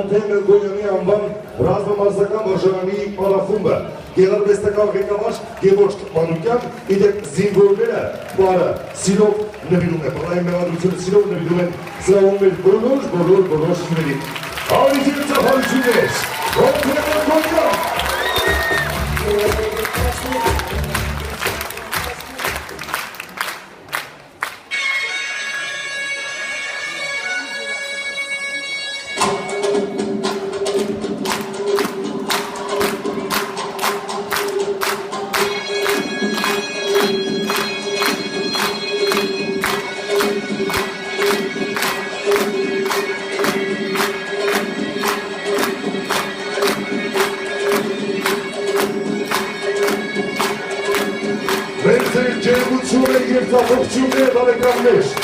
Մոնթեն Մելքոնյանի անվան ռազմամարզական վարժարանի պարախումբը, գեղարվեստական ղեկավար Գևորգ Մանուկյան, իդեպ զինվորները բարը սիրով նվիրում է, բռնային մեղադրությունը սիրով նվիրում են սրահում մեր բոլոր շիվերին։ Արիջին ծախարություններ, Մոնթեն Մելքոնյան։ Ջերմությունը և ծափողջուններ բարեկամներ։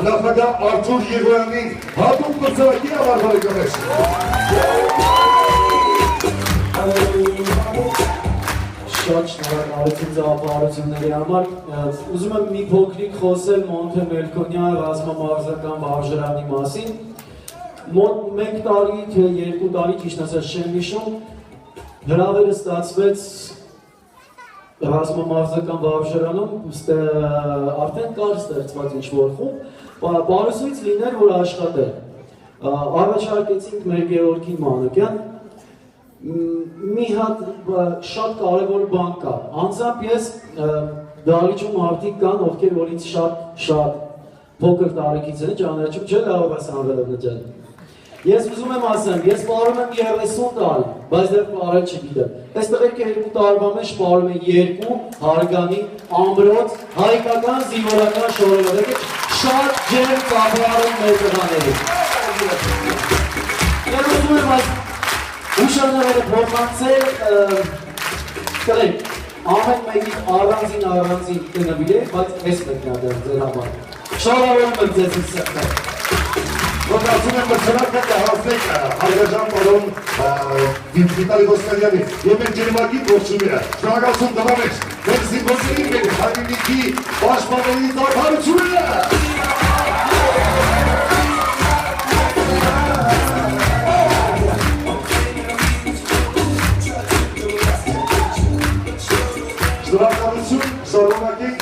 Նախագահ Արթուր Եղոյանին հատուկ մրցանակի համար բարեկամներ։ Շատ շնորհակալություն ձավապահարությունների համար։ Ուզում եմ մի փոքրիկ խոսել Մոնթեն Մելքոնյան ռազմամարզական վարժարանի մասին։ Մեկ տարի, թե 2 տարի, ճիշտ ասած չեմ հիշում, հրավերը ստացվեց ռազմամարզական վարժարանում, արդեն կար ստեղծված ինչ-որ խումբ, Բարուսույց լիներ, որ աշխատել։ Առաջարկեցինք մեր Գեորգին Մանուկյան, մի հատ շատ կարևոր բան կա։ Անձամբ ես դահլիճում մարդիկ կան, ովքեր որ ինձ շատ փոքր տարիքից են, ճանաչում չէ, լավ ես անվելով նջան։ Ես ուզում եմ ասեմ, ես պարում եմ 30 տարի, բայց դեռ պարել չգիտեմ։ Այս տղերքը 2 տարվա մեջ պարում են 2 հարգանի, ամրոց, հայկական զինվորական շորերով, շատ ջերմ ծափարում մեր տղաներին։ Ես ուզում եմ այս ուշանավերը փոխանցել, տղերք, ամեն մեկի առանձին կնվիրեք, բայց ես մեկնադեմ ձեր համար։ Շարավորում եմ ձեզ ինձ սեղներ։ Ողջունում եմ մրցանակը կհասնեք Հայրաժան պարոն Վիտալի Ոսկանյանի և մեր ջերմակի ողջույնները։ Շնորհակալություն տղամեջ, մեր զինվորների, մեր հայրենիքի պաշտպանների դարբարությունները։ Շնորհակալություն, շարունակենք